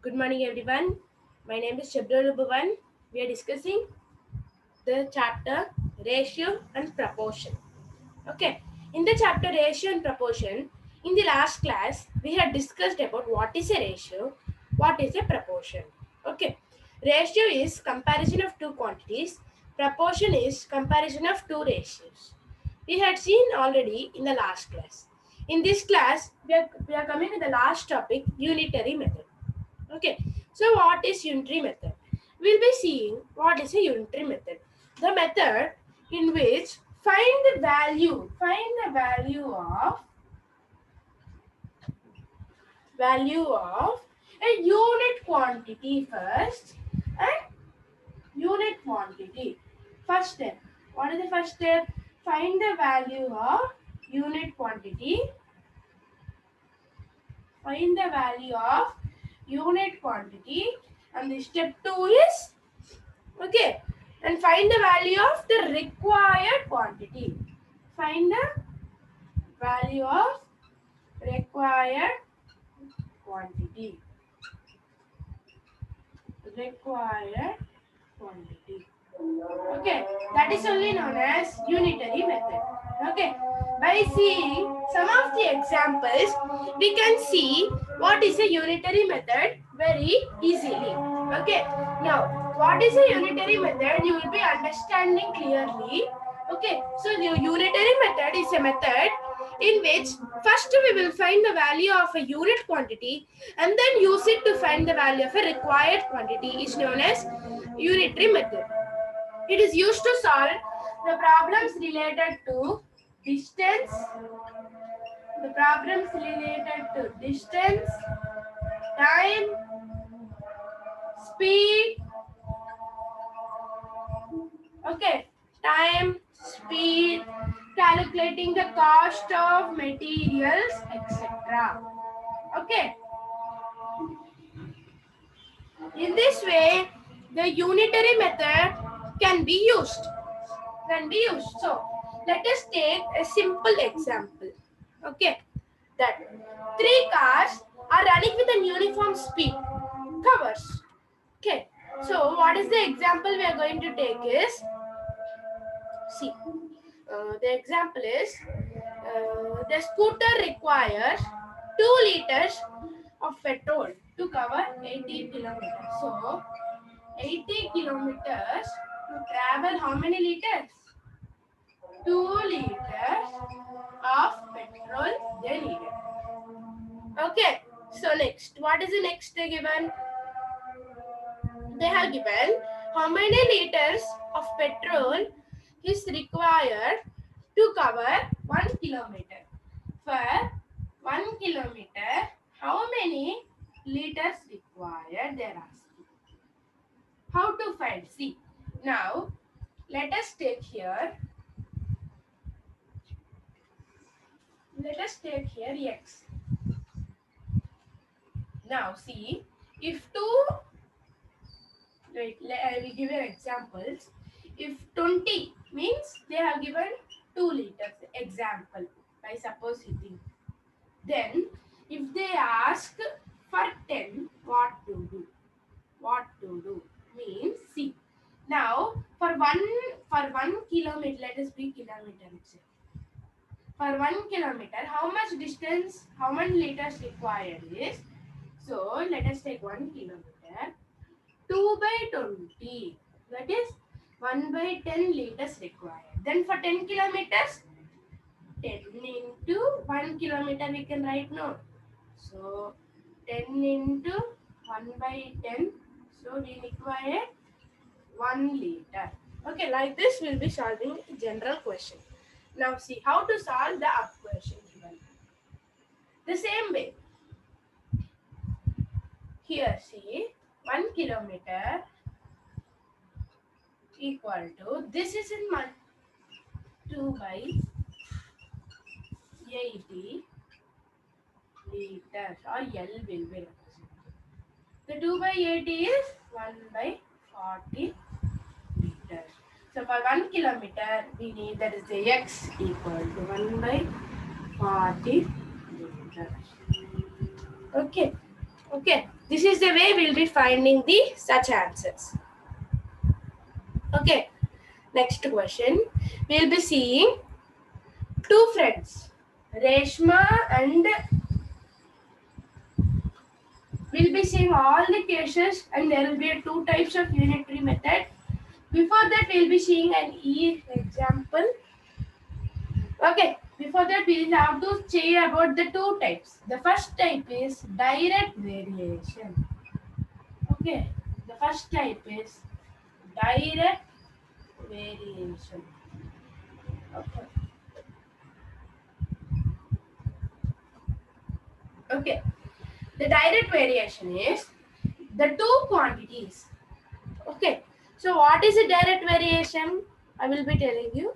Good morning, everyone. My name is Shabdul Bhuvan. We are discussing the chapter Ratio and Proportion. Okay, in the chapter Ratio and Proportion, in the last class, we had discussed about what is a ratio, what is a proportion. Okay, ratio is comparison of two quantities, proportion is comparison of two ratios. We had seen already in the last class. In this class, we are coming to the last topic, unitary method. Okay, so what is unitary method? We'll be seeing what is a unitary method. The method in which find the value of a unit quantity first and unit quantity. First step. What is the first step? Find the value of unit quantity. Find the value of unit quantity. And the step 2 is okay. And find the value of the required quantity. Find the value of required quantity. Required quantity. Okay, that is only known as unitary method. Okay, by seeing some of the examples, we can see what is a unitary method very easily. Okay, now what is a unitary method? You will be understanding clearly. Okay, so the unitary method is a method in which first we will find the value of a unit quantity and then use it to find the value of a required quantity is known as unitary method. It is used to solve the problems related to distance, time, speed, okay, time, speed, calculating the cost of materials, etc. Okay. In this way, the unitary method can be used. So, let us take a simple example. Okay, that three cars are running with a uniform speed. Covers. Okay, so what is the example we are going to take is, see, the example is the scooter requires 2 liters of petrol to cover 80 kilometers. So, 80 kilometers to travel how many liters? 2 liters of petrol they needed. Okay, so next, what is the next they given? They have given how many liters of petrol is required to cover 1 kilometer. For 1 kilometer, how many liters required? They are asking. How to find? See, now let us take here. X. Now see, if two, wait, I will give you examples. If 20 means they have given 2 liters, example, by supposing. Then, if they ask for 10, what to do? What to do? Means, see, now for one kilometer, let us be kilometer itself. For 1 kilometer, how much distance, how many liters required is? So, let us take 1 kilometer. 2 by 20, that is 1 by 10 liters required. Then for 10 kilometers, 10 into 1 kilometer we can write now. So 10 into 1 by 10, so we require 1 liter. Okay, like this we'll be solving general question. Now see how to solve the up question given. The same way. Here see 1 kilometer equal to, this is in 2 by 80 liters, or L will be represented. The 2 by 80 is 1 by 40 liters. So for 1 kilometer we need, that is the X equal to 1 by 40 liters. Okay. This is the way we'll be finding the such answers. Okay, next question. We'll be seeing two friends, Reshma and we'll be seeing all the cases, and there will be two types of unitary method. Before that, we'll be seeing an example. Okay, before that, we'll have to say about the two types. The first type is direct variation. Okay, the first type is direct variation. Okay. Okay. The direct variation is the two quantities. Okay. So what is a direct variation? I will be telling you.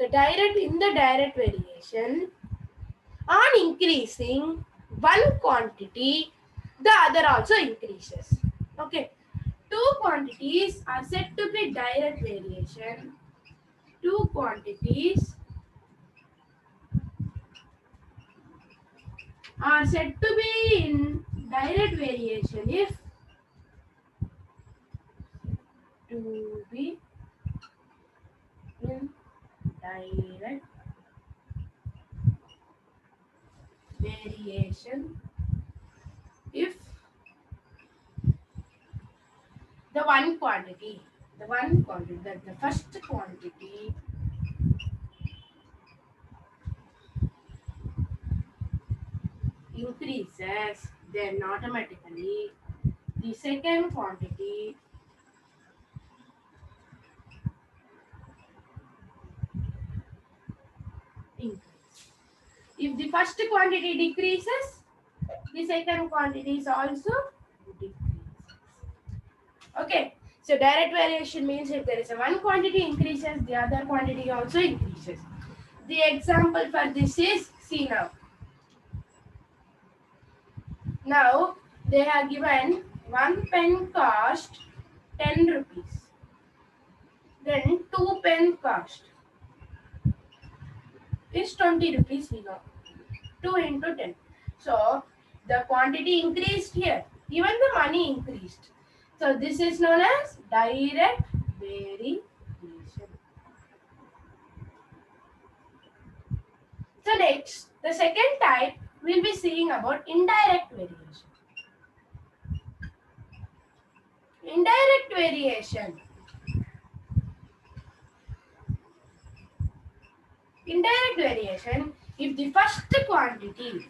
In the direct variation, on increasing one quantity, the other also increases. Okay. Two quantities are said to be direct variation. Two quantities are said to be in direct variation if to be in direct variation if the first quantity increases, then automatically the second quantity increases. If the first quantity decreases, the second quantity is also decreases. Okay, so direct variation means if there is a one quantity increases, the other quantity also increases. The example for this is, see now. Now they have given one pen cost 10 rupees. Then two pen cost is 20 rupees we know. 2 into 10. So the quantity increased here. Even the money increased. So this is known as direct variation. So next, the second type we'll be seeing about indirect variation. Indirect variation. Indirect variation, if the first quantity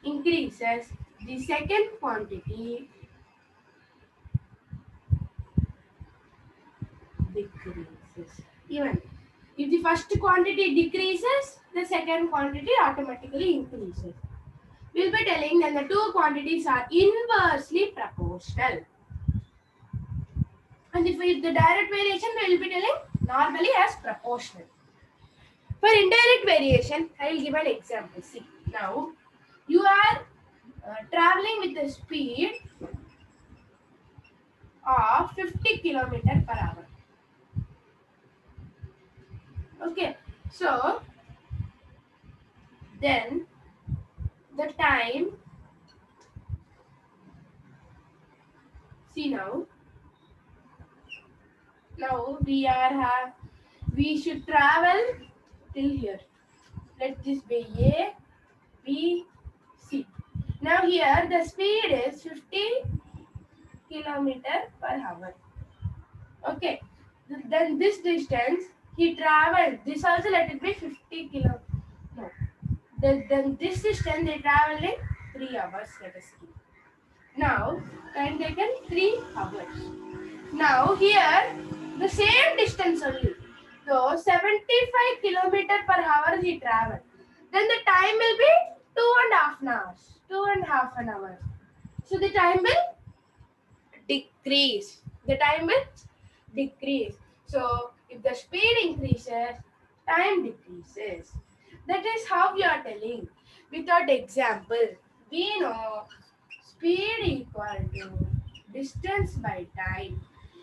increases, the second quantity decreases. Even if the first quantity decreases, the second quantity automatically increases. We'll be telling that the two quantities are inversely proportional. And if the direct variation, we will be telling normally as proportional. For indirect variation, I will give an example. See, now you are traveling with the speed of 50 km per hour. Okay, so then the time, see now we should travel till here. Let this be A, B, C. Now here the speed is 50 kilometer per hour. Okay, then this distance he traveled. This also let it be 50 kilo. No, then this distance they traveled in 3 hours. Let us see. Now time taken 3 hours. Now here the same distance only. So 75 kilometer per hour he traveled. Then the time will be 2.5 hours. 2.5 an hour. So the time will decrease. The time will decrease. So if the speed increases, time decreases. That is how we are telling. Without example, we know speed equal to distance by time.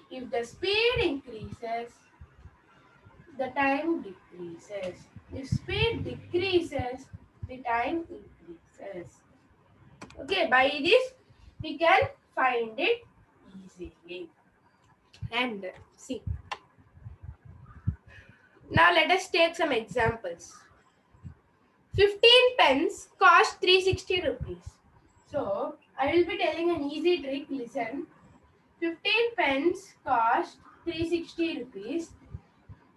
If the speed increases, the time decreases. If speed decreases, the time increases. Okay, by this we can find it easily. And see, now let us take some examples. 15 pence cost 360 rupees. So I will be telling an easy trick. Listen. 15 pence cost 360 rupees.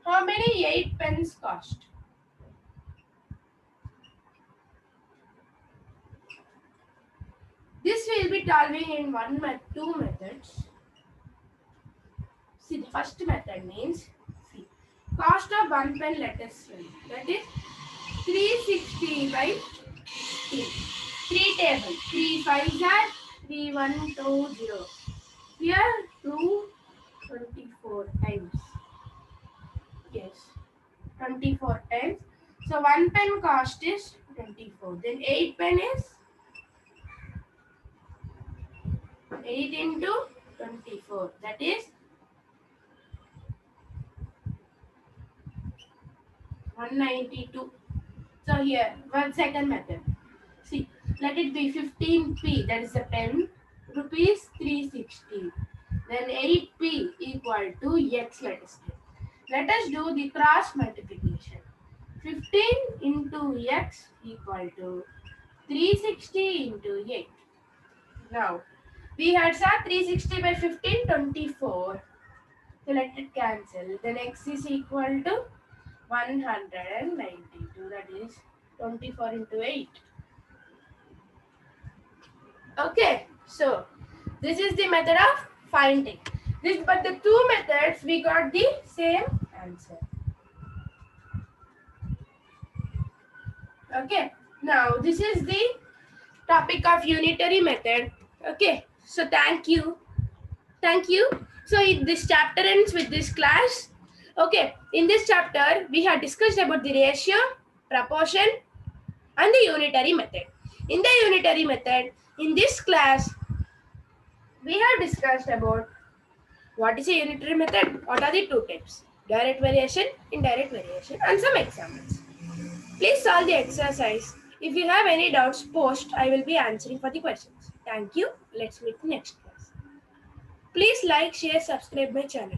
How many 8 pence cost? This will be solving in two methods. See, the first method means, see, cost of 1 pen, let us say, that is 360 by 3. 3 table. 3 5s are 3 1 2 0. Here 2 24 times. Yes, 24 times. So 1 pen cost is 24. Then 8 pen is 8 into 24. That is 192. So here, one second method. See, let it be 15p, that is the pen, rupees 360. Then 8p equal to x, let us do. Let us do the cross multiplication. 15 into x equal to 360 into 8. Now, we had saw 360 by 15, 24. So let it cancel. Then x is equal to 192. That is 24 into 8. Okay, so this is the method of finding. But the two methods we got the same answer. Okay, now this is the topic of unitary method. Okay, so thank you. So this chapter ends with this class. Okay, in this chapter we have discussed about the ratio, proportion and the unitary method. In the unitary method, in this class we have discussed about what is a unitary method, what are the two types, direct variation, indirect variation, and some examples. Please solve the exercise. If you have any doubts, post. I will be answering for the questions. Thank you. Let's meet next class. Please like, share, subscribe my channel.